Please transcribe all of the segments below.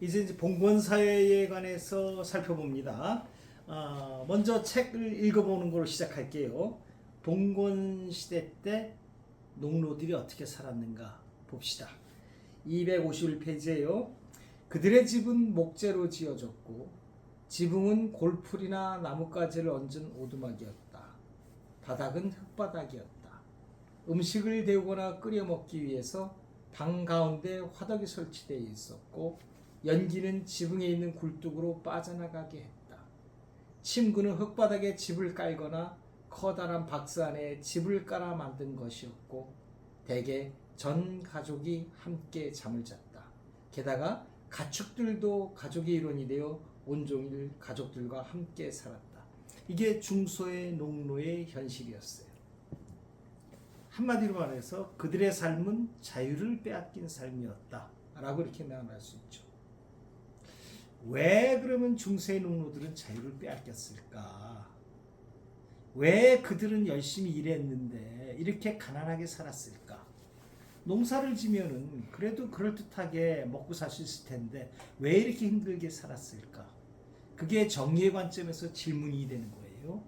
이제 봉건사회에 관해서 살펴봅니다. 먼저 책을 읽어보는 걸로 시작할게요. 봉건시대 때 농노들이 어떻게 살았는가 봅시다. 251페이지에요. 그들의 집은 목재로 지어졌고 지붕은 골풀이나 나뭇가지를 얹은 오두막이었다. 바닥은 흙바닥이었다. 음식을 데우거나 끓여 먹기 위해서 방 가운데 화덕이 설치되어 있었고 연기는 지붕에 있는 굴뚝으로 빠져나가게 했다. 침구는 흙바닥에 집을 깔거나 커다란 박스 안에 집을 깔아 만든 것이었고 대개 전 가족이 함께 잠을 잤다. 게다가 가축들도 가족의 일원이 되어 온종일 가족들과 함께 살았다. 이게 중소의 농노의 현실이었어요. 한마디로 말해서 그들의 삶은 자유를 빼앗긴 삶이었다 라고 이렇게 말할 수 있죠. 왜 그러면 중세의 농노들은 자유를 빼앗겼을까? 왜 그들은 열심히 일했는데 이렇게 가난하게 살았을까? 농사를 지면은 그래도 그럴듯하게 먹고 살 수 있을 텐데 왜 이렇게 힘들게 살았을까? 그게 정의의 관점에서 질문이 되는 거예요.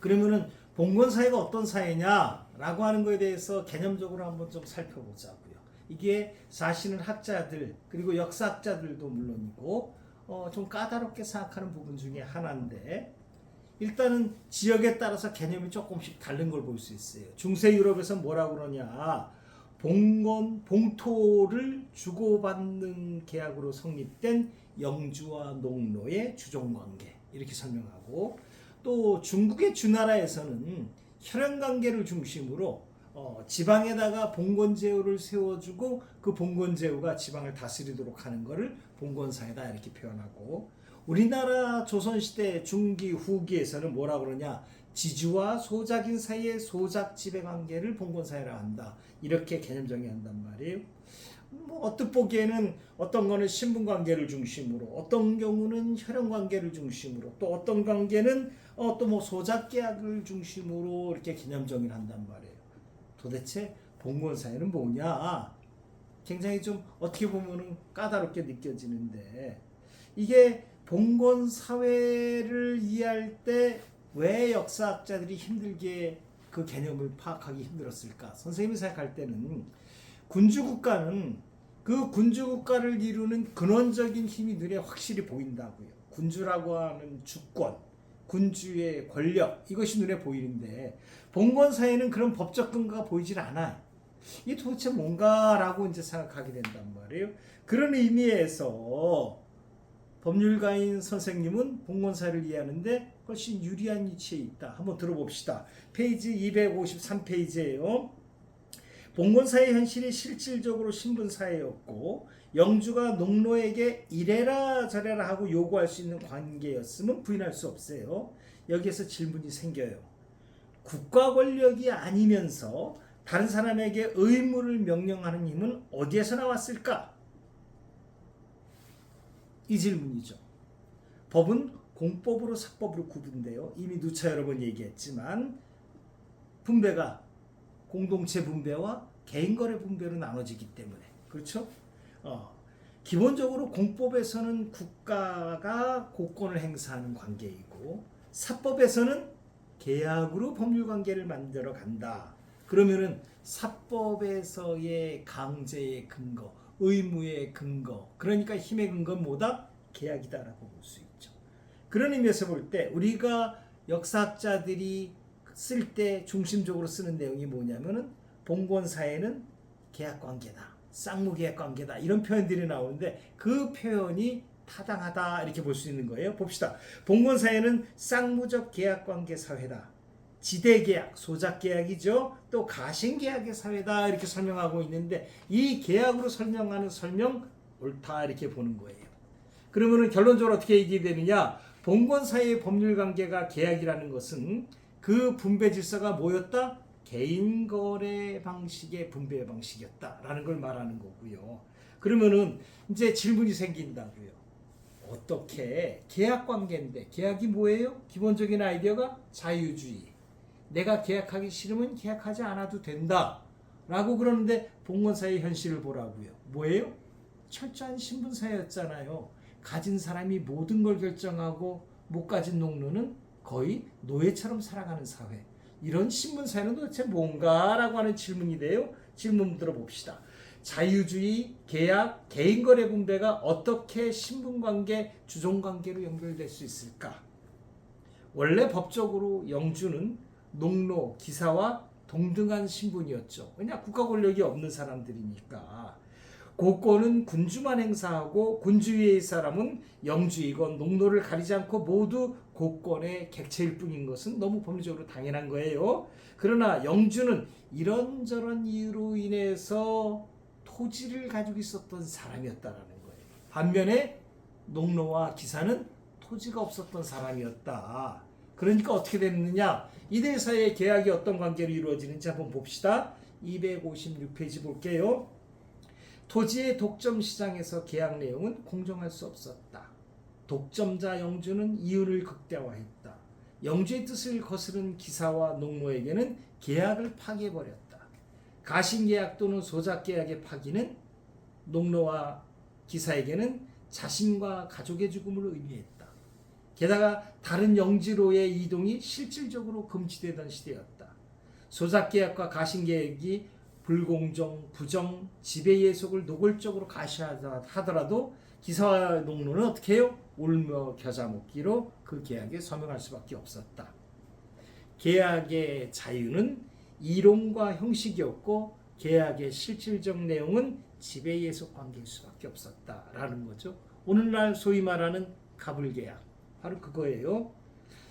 그러면은 봉건사회가 어떤 사회냐라고 하는 거에 대해서 개념적으로 한번 좀 살펴보자고요. 이게 사실은 학자들 그리고 역사학자들도 물론이고 좀 까다롭게 생각하는 부분 중에 하나인데 일단은 지역에 따라서 개념이 조금씩 다른 걸 볼 수 있어요. 중세 유럽에서 뭐라고 그러냐, 봉토를 주고받는 계약으로 성립된 영주와 농노의 주종관계 이렇게 설명하고, 또 중국의 주나라에서는 혈연관계를 중심으로 지방에다가 봉건제후를 세워주고 그 봉건제후가 지방을 다스리도록 하는 것을 봉건사회다 이렇게 표현하고, 우리나라 조선시대 중기 후기에서는 뭐라 그러냐, 지주와 소작인 사이의 소작 지배 관계를 봉건사회라 한다 이렇게 개념 정의한단 말이에요. 어뜻 보기에는 어떤 거는 신분 관계를 중심으로, 어떤 경우는 혈연 관계를 중심으로, 또 어떤 관계는 또 뭐 소작 계약을 중심으로 이렇게 개념 정의를 한단 말이에요. 도대체 봉건사회는 뭐냐? 굉장히 좀 어떻게 보면은 까다롭게 느껴지는데, 이게 봉건사회를 이해할 때 왜 역사학자들이 힘들게 그 개념을 파악하기 힘들었을까? 선생님이 생각할 때는 군주국가는 그 군주국가를 이루는 근원적인 힘이 눈에 확실히 보인다고요. 군주라고 하는 주권, 군주의 권력, 이것이 눈에 보이는데 봉건사회는 그런 법적 근거가 보이질 않아요. 이게 도대체 뭔가라고 이제 생각하게 된단 말이에요. 그런 의미에서 법률가인 선생님은 봉건사회를 이해하는데 훨씬 유리한 위치에 있다. 한번 들어봅시다. 페이지 253페이지예요. 봉건사회 현실이 실질적으로 신분사회였고 영주가 농노에게 이래라 저래라 하고 요구할 수 있는 관계였음은 부인할 수 없어요. 여기에서 질문이 생겨요. 국가 권력이 아니면서 다른 사람에게 의무를 명령하는 힘은 어디에서 나왔을까? 이 질문이죠. 법은 공법으로 사법으로 구분돼요. 이미 누차 여러 번 얘기했지만 분배가 공동체 분배와 개인 거래 분배로 나눠지기 때문에, 그렇죠? 기본적으로 공법에서는 국가가 고권을 행사하는 관계이고 사법에서는 계약으로 법률 관계를 만들어 간다. 그러면은 사법에서의 강제의 근거, 의무의 근거, 그러니까 힘의 근거는 뭐다? 계약이다라고 볼 수 있죠. 그런 의미에서 볼 때 우리가 역사학자들이 쓸 때 중심적으로 쓰는 내용이 뭐냐면은 봉건사회는 계약관계다, 쌍무계약관계다 이런 표현들이 나오는데 그 표현이 타당하다 이렇게 볼 수 있는 거예요. 봅시다. 봉건사회는 쌍무적 계약관계 사회다. 지대계약, 소작계약이죠. 또 가신계약의 사회다 이렇게 설명하고 있는데 이 계약으로 설명하는 설명 옳다 이렇게 보는 거예요. 그러면 결론적으로 어떻게 얘기되느냐, 봉건사회의 법률관계가 계약이라는 것은 그 분배 질서가 뭐였다? 개인거래 방식의 분배 방식이었다라는 걸 말하는 거고요. 그러면은 이제 질문이 생긴다고요. 어떻게 계약관계인데, 계약이 뭐예요? 기본적인 아이디어가 자유주의. 내가 계약하기 싫으면 계약하지 않아도 된다 라고 그러는데 봉건사의 현실을 보라고요. 뭐예요? 철저한 신분사회였잖아요. 가진 사람이 모든 걸 결정하고 못 가진 농노는 거의 노예처럼 살아가는 사회. 이런 신분사회는 도대체 뭔가라고 하는 질문이 돼요. 질문 들어봅시다. 자유주의, 계약, 개인거래 분배가 어떻게 신분관계, 주종관계로 연결될 수 있을까? 원래 법적으로 영주는 농노, 기사와 동등한 신분이었죠. 왜냐? 국가 권력이 없는 사람들이니까. 고권은 군주만 행사하고 군주 위의 사람은 영주이건 농노를 가리지 않고 모두 고권의 객체일 뿐인 것은 너무 법률적으로 당연한 거예요. 그러나 영주는 이런저런 이유로 인해서 토지를 가지고 있었던 사람이었다라는 거예요. 반면에 농노와 기사는 토지가 없었던 사람이었다. 그러니까 어떻게 됐느냐? 이들 사이의 계약이 어떤 관계로 이루어지는지 한번 봅시다. 256페이지 볼게요. 토지의 독점 시장에서 계약 내용은 공정할 수 없었다. 독점자 영주는 이윤을 극대화했다. 영주의 뜻을 거스른 기사와 농노에게는 계약을 파기해버렸다. 가신계약 또는 소작계약의 파기는 농노와 기사에게는 자신과 가족의 죽음을 의미했다. 게다가 다른 영지로의 이동이 실질적으로 금지되던 시대였다. 소작계약과 가신계약이 불공정, 부정, 지배예속을 노골적으로 가시하더라도 기사와 농노는 어떻게 해요? 울며 겨자 먹기로 그 계약에 서명할 수밖에 없었다. 계약의 자유는 이론과 형식이었고 계약의 실질적 내용은 지배예속 관계일 수밖에 없었다라는 거죠. 오늘날 소위 말하는 가불계약 바로 그거예요.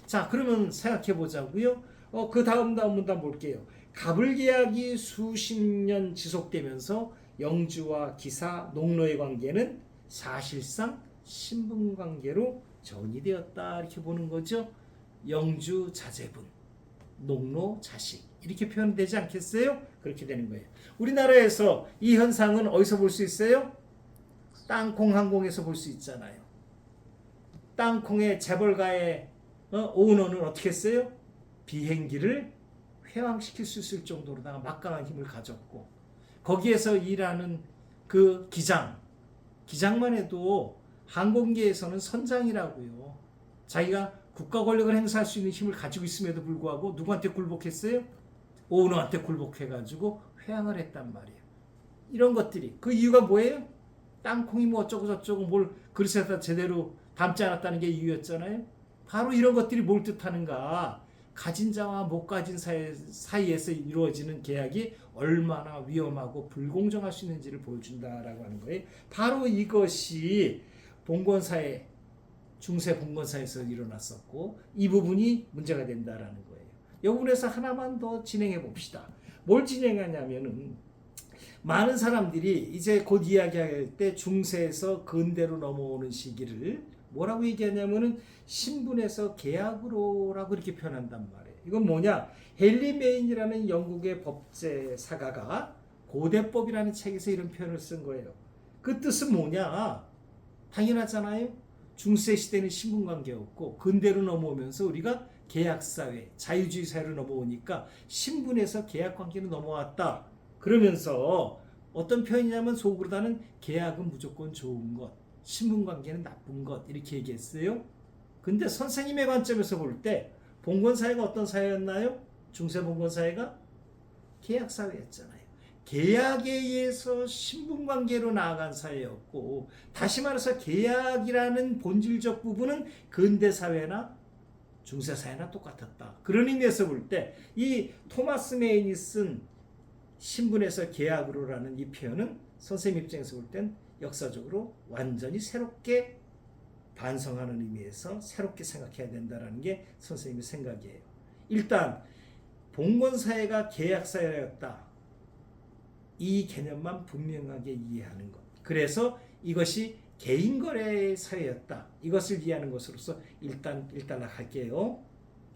자, 그러면 생각해 보자고요. 그 다음 문단 볼게요. 가불계약이 수십 년 지속되면서 영주와 기사, 농노의 관계는 사실상 신분관계로 정의되었다 이렇게 보는 거죠. 영주 자제분, 농노 자식 이렇게 표현되지 않겠어요? 그렇게 되는 거예요. 우리나라에서 이 현상은 어디서 볼 수 있어요? 땅콩 항공에서 볼 수 있잖아요. 땅콩의 재벌가의 오너는 어떻게 했어요? 비행기를 회항시킬 수 있을 정도로 막강한 힘을 가졌고 거기에서 일하는 그 기장만 해도 항공계에서는 선장이라고요. 자기가 국가 권력을 행사할 수 있는 힘을 가지고 있음에도 불구하고 누구한테 굴복했어요? 오너한테 굴복해가지고 회항을 했단 말이에요. 이런 것들이 그 이유가 뭐예요? 땅콩이 뭐 어쩌고 저쩌고 뭘 그릇에다 제대로 담지 않았다는 게 이유였잖아요. 바로 이런 것들이 뭘 뜻하는가? 가진 자와 못 가진 사이에서 이루어지는 계약이 얼마나 위험하고 불공정할 수 있는지를 보여준다라고 하는 거예요. 바로 이것이 봉건사회, 중세 봉건사에서 일어났었고 이 부분이 문제가 된다라는 거예요. 이 부분에서 하나만 더 진행해 봅시다. 뭘 진행하냐면은 많은 사람들이 이제 곧 이야기할 때 중세에서 근대로 넘어오는 시기를 뭐라고 얘기하냐면은 신분에서 계약으로라고 이렇게 표현한단 말이에요. 이건 뭐냐? 헨리 메인이라는 영국의 법제사가가 고대법이라는 책에서 이런 표현을 쓴 거예요. 그 뜻은 뭐냐? 당연하잖아요. 중세 시대는 신분관계였고 근대로 넘어오면서 우리가 계약사회, 자유주의 사회로 넘어오니까 신분에서 계약관계로 넘어왔다. 그러면서 어떤 표현이냐면 속으로다는 계약은 무조건 좋은 것, 신분관계는 나쁜 것 이렇게 얘기했어요. 근데 선생님의 관점에서 볼 때 봉건사회가 어떤 사회였나요? 중세 봉건사회가 계약사회였잖아요. 계약에 의해서 신분관계로 나아간 사회였고 다시 말해서 계약이라는 본질적 부분은 근대사회나 중세사회나 똑같았다. 그런 의미에서 볼 때 이 토마스 메인이 쓴 신분에서 계약으로라는 이 표현은 선생님 입장에서 볼 땐 역사적으로 완전히 새롭게 반성하는 의미에서 새롭게 생각해야 된다는 게 선생님의 생각이에요. 일단 봉건사회가 계약사회였다. 이 개념만 분명하게 이해하는 것. 그래서 이것이 개인거래 사회였다. 이것을 이해하는 것으로서 일단 할게요.